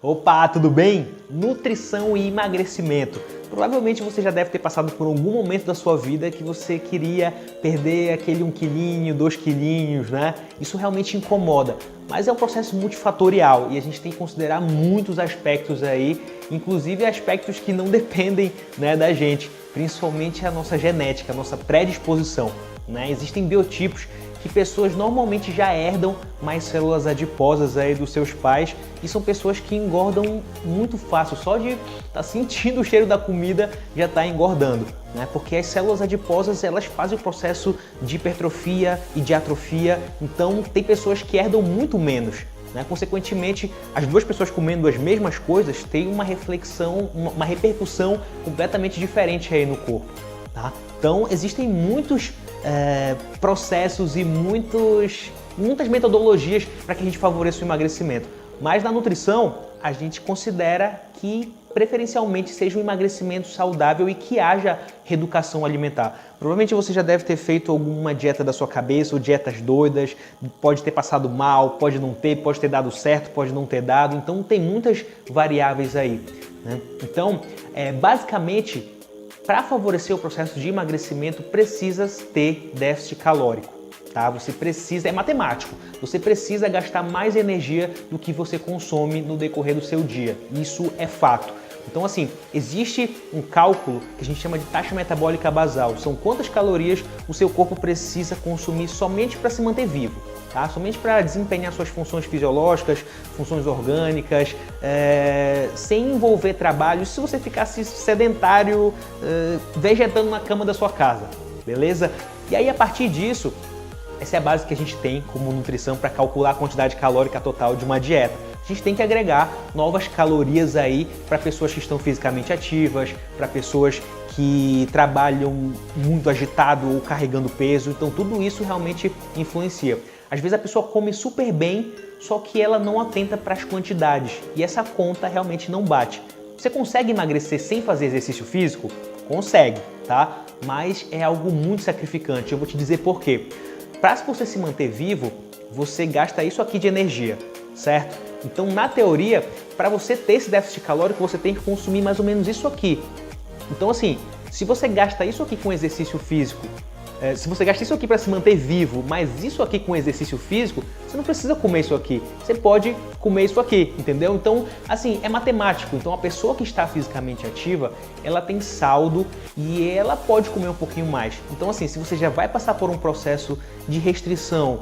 Opa, tudo bem? Nutrição e emagrecimento. Provavelmente você já deve ter passado por algum momento da sua vida que você queria perder aquele 1 quilinho, 2 quilinhos, né? Isso realmente incomoda, mas é um processo multifatorial e a gente tem que considerar muitos aspectos aí, inclusive aspectos que não dependem, né, da gente, principalmente a nossa genética, a nossa predisposição, né? Existem biotipos que pessoas normalmente já herdam mais células adiposas aí dos seus pais e são pessoas que engordam muito fácil, só de estar sentindo o cheiro da comida já está engordando, né? Porque as células adiposas elas fazem o processo de hipertrofia e de atrofia, então tem pessoas que herdam muito menos, né? Consequentemente, as duas pessoas comendo as mesmas coisas têm uma reflexão, uma repercussão completamente diferente aí no corpo, tá? Então existem muitos processos e muitas metodologias para que a gente favoreça o emagrecimento. Mas na nutrição, a gente considera que preferencialmente seja um emagrecimento saudável e que haja reeducação alimentar. Provavelmente você já deve ter feito alguma dieta da sua cabeça ou dietas doidas, pode ter passado mal, pode não ter, pode ter dado certo, pode não ter dado, então tem muitas variáveis aí, né? Então, basicamente, para favorecer o processo de emagrecimento, precisa ter déficit calórico, tá? Você precisa, é matemático, você precisa gastar mais energia do que você consome no decorrer do seu dia. Isso é fato. Então, assim, existe um cálculo que a gente chama de taxa metabólica basal. São quantas calorias o seu corpo precisa consumir somente para se manter vivo, tá? Somente para desempenhar suas funções fisiológicas, funções orgânicas, sem envolver trabalho, se você ficasse sedentário, vegetando na cama da sua casa, beleza? E aí, a partir disso, essa é a base que a gente tem como nutrição para calcular a quantidade calórica total de uma dieta. A gente tem que agregar novas calorias aí para pessoas que estão fisicamente ativas, para pessoas que trabalham muito agitado ou carregando peso, então tudo isso realmente influencia. Às vezes a pessoa come super bem, só que ela não atenta para as quantidades e essa conta realmente não bate. Você consegue emagrecer sem fazer exercício físico? Consegue, tá? Mas é algo muito sacrificante. Eu vou te dizer por quê. Para você se manter vivo, você gasta isso aqui de energia, certo? Então, na teoria, para você ter esse déficit calórico, você tem que consumir mais ou menos isso aqui. Então, assim, se você gasta isso aqui com exercício físico, se você gasta isso aqui para se manter vivo, mas isso aqui com exercício físico, você não precisa comer isso aqui. Você pode comer isso aqui, entendeu? Então, assim, é matemático. Então, a pessoa que está fisicamente ativa, ela tem saldo e ela pode comer um pouquinho mais. Então, assim, se você já vai passar por um processo de restrição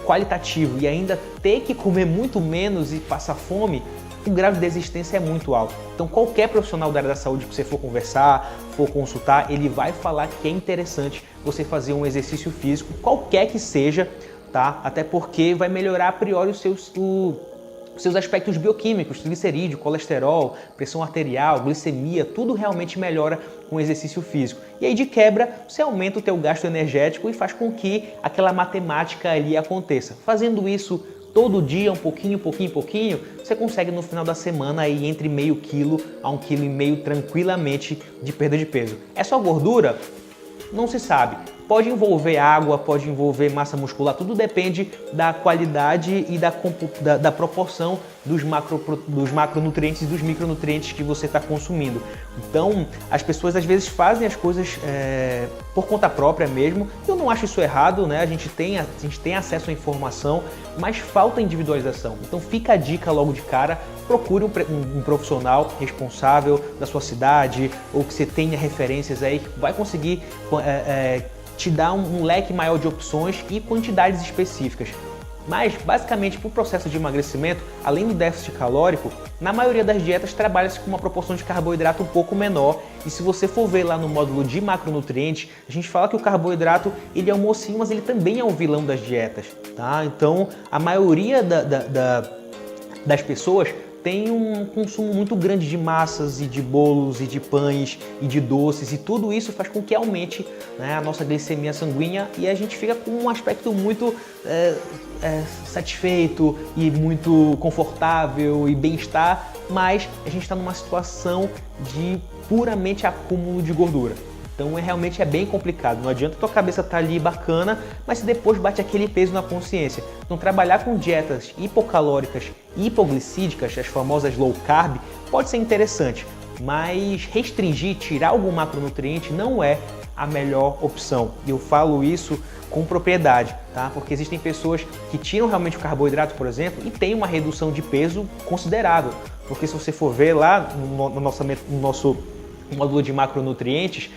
qualitativo e ainda ter que comer muito menos e passar fome, o grau de desistência é muito alto. Então, qualquer profissional da área da saúde que você for conversar, for consultar, ele vai falar que é interessante você fazer um exercício físico, qualquer que seja, tá? Até porque vai melhorar a priori os seus aspectos bioquímicos, triglicerídeo, colesterol, pressão arterial, glicemia, tudo realmente melhora com o exercício físico. E aí, de quebra, você aumenta o teu gasto energético e faz com que aquela matemática ali aconteça. Fazendo isso todo dia, um pouquinho, você consegue no final da semana aí entre meio quilo a 1,5 kg tranquilamente de perda de peso. É só gordura? Não se sabe. Pode envolver água, pode envolver massa muscular, tudo depende da qualidade e da proporção dos macronutrientes e dos micronutrientes que você está consumindo. Então, as pessoas às vezes fazem as coisas por conta própria mesmo. Eu não acho isso errado, né? A gente tem acesso à informação, mas falta individualização. Então, fica a dica logo de cara. Procure um profissional responsável da sua cidade ou que você tenha referências aí que vai conseguir te dar um leque maior de opções e quantidades específicas. Mas, basicamente, para o processo de emagrecimento, além do déficit calórico, na maioria das dietas trabalha-se com uma proporção de carboidrato um pouco menor. E se você for ver lá no módulo de macronutrientes, a gente fala que o carboidrato ele é um mocinho, mas ele também é um vilão das dietas, tá? Então, a maioria das pessoas tem um consumo muito grande de massas e de bolos e de pães e de doces e tudo isso faz com que aumente, né, a nossa glicemia sanguínea e a gente fica com um aspecto muito satisfeito e muito confortável e bem-estar, mas a gente está numa situação de puramente acúmulo de gordura. Então realmente é bem complicado, não adianta tua cabeça estar ali bacana, mas se depois bate aquele peso na consciência. Então trabalhar com dietas hipocalóricas e hipoglicídicas, as famosas low carb, pode ser interessante, mas restringir, tirar algum macronutriente não é a melhor opção. E eu falo isso com propriedade, tá? Porque existem pessoas que tiram realmente o carboidrato, por exemplo, e tem uma redução de peso considerável. Porque se você for ver lá no nosso módulo de macronutrientes,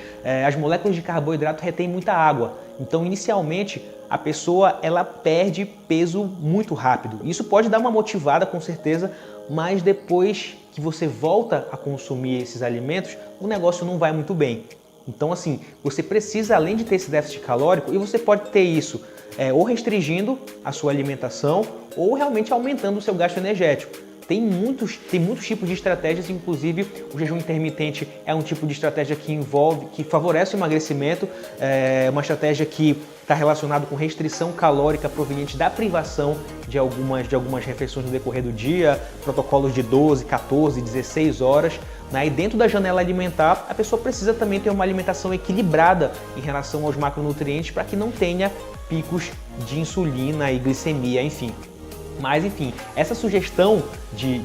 as moléculas de carboidrato retêm muita água. Então, inicialmente, a pessoa ela perde peso muito rápido. Isso pode dar uma motivada, com certeza, mas depois que você volta a consumir esses alimentos, o negócio não vai muito bem. Então, assim, você precisa, além de ter esse déficit calórico, e você pode ter isso ou restringindo a sua alimentação ou realmente aumentando o seu gasto energético. Tem muitos tipos de estratégias, inclusive o jejum intermitente é um tipo de estratégia que favorece o emagrecimento, é uma estratégia que está relacionada com restrição calórica proveniente da privação de algumas refeições no decorrer do dia, protocolos de 12, 14, 16 horas. Né? E dentro da janela alimentar, a pessoa precisa também ter uma alimentação equilibrada em relação aos macronutrientes para que não tenha picos de insulina e glicemia, enfim. Mas enfim, essa sugestão de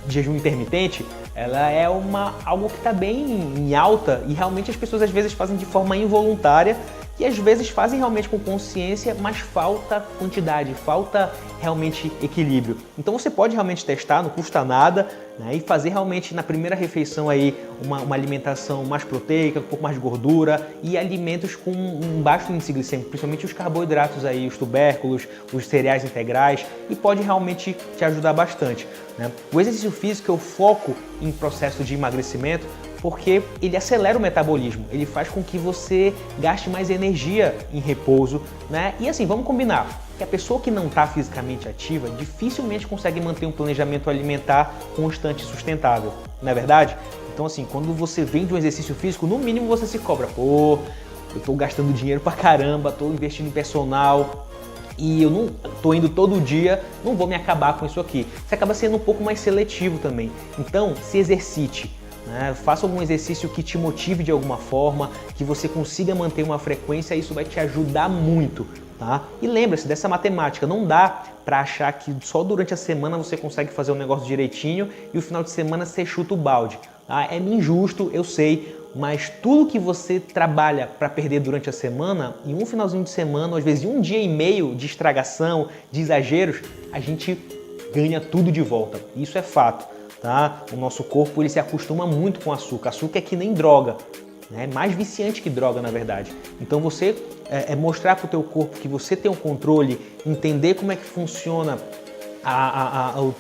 jejum intermitente, ela é algo que está bem em alta e realmente as pessoas às vezes fazem de forma involuntária e às vezes fazem realmente com consciência, mas falta quantidade, falta realmente equilíbrio. Então você pode realmente testar, não custa nada, né, e fazer realmente na primeira refeição aí uma alimentação mais proteica, um pouco mais de gordura e alimentos com um baixo índice glicêmico, principalmente os carboidratos aí, os tubérculos, os cereais integrais, e pode realmente te ajudar bastante. Né? O exercício físico eu foco em processo de emagrecimento porque ele acelera o metabolismo, ele faz com que você gaste mais energia em repouso, né? E assim, vamos combinar, que a pessoa que não está fisicamente ativa dificilmente consegue manter um planejamento alimentar constante e sustentável, não é verdade? Então assim, quando você vem de um exercício físico, no mínimo você se cobra, pô, eu estou gastando dinheiro pra caramba, estou investindo em personal, e eu não estou indo todo dia, não vou me acabar com isso aqui. Você acaba sendo um pouco mais seletivo também. Então, se exercite. Né? Faça algum exercício que te motive de alguma forma, que você consiga manter uma frequência, isso vai te ajudar muito, tá? E lembre-se dessa matemática, não dá para achar que só durante a semana você consegue fazer o negócio direitinho e o final de semana você chuta o balde. Tá? É injusto, eu sei, mas tudo que você trabalha para perder durante a semana, em um finalzinho de semana, ou às vezes em um dia e meio de estragação, de exageros, a gente ganha tudo de volta. Isso é fato. Tá? O nosso corpo ele se acostuma muito com açúcar. Açúcar é que nem droga, né? É mais viciante que droga, na verdade. Então você mostrar para o teu corpo que você tem o controle, entender como é que funciona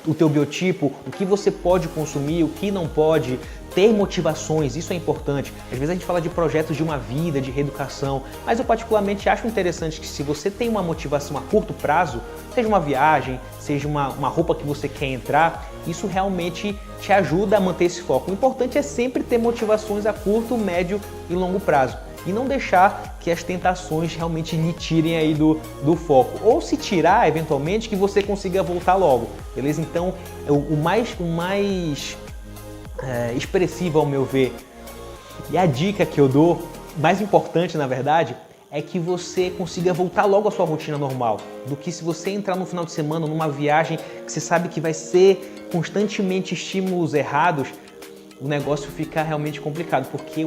o teu biotipo, o que você pode consumir, o que não pode, ter motivações, isso é importante. Às vezes a gente fala de projetos de uma vida, de reeducação, mas eu particularmente acho interessante que se você tem uma motivação a curto prazo, seja uma viagem, seja uma roupa que você quer entrar, isso realmente te ajuda a manter esse foco. O importante é sempre ter motivações a curto, médio e longo prazo. E não deixar que as tentações realmente lhe tirem aí do foco. Ou se tirar, eventualmente, que você consiga voltar logo, beleza? Então, o mais expressivo, ao meu ver, e a dica que eu dou, mais importante, na verdade, é que você consiga voltar logo à sua rotina normal, do que se você entrar no final de semana, numa viagem que você sabe que vai ser constantemente estímulos errados, o negócio fica realmente complicado, porque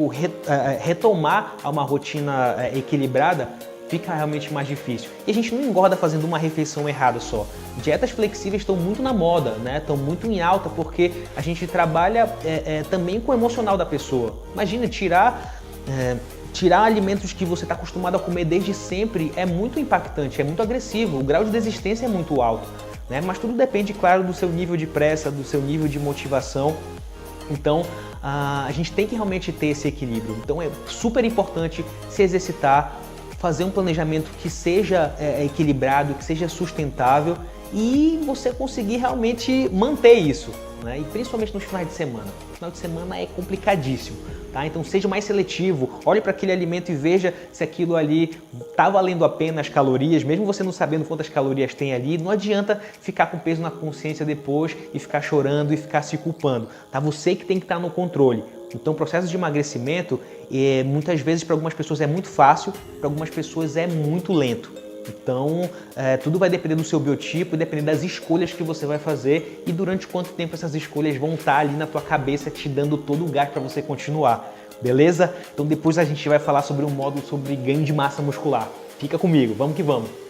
retomar a uma rotina equilibrada fica realmente mais difícil. E a gente não engorda fazendo uma refeição errada só. Dietas flexíveis estão muito na moda, né? Estão muito em alta, porque a gente trabalha também com o emocional da pessoa. Imagina, tirar alimentos que você está acostumado a comer desde sempre é muito impactante, é muito agressivo, o grau de desistência é muito alto, né? Mas tudo depende, claro, do seu nível de pressa, do seu nível de motivação. Então, a gente tem que realmente ter esse equilíbrio. Então, é super importante se exercitar, fazer um planejamento que seja equilibrado, que seja sustentável e você conseguir realmente manter isso, né? E principalmente nos finais de semana. O final de semana é complicadíssimo, tá? Então seja mais seletivo, olhe para aquele alimento e veja se aquilo ali está valendo a pena as calorias, mesmo você não sabendo quantas calorias tem ali. Não adianta ficar com peso na consciência depois e ficar chorando e ficar se culpando, tá? Você que tem que estar no controle. Então o processo de emagrecimento, muitas vezes para algumas pessoas é muito fácil, para algumas pessoas é muito lento. Então, tudo vai depender do seu biotipo e depender das escolhas que você vai fazer e durante quanto tempo essas escolhas vão estar ali na tua cabeça te dando todo o gás para você continuar, beleza? Então depois a gente vai falar sobre um módulo sobre ganho de massa muscular. Fica comigo, vamos que vamos!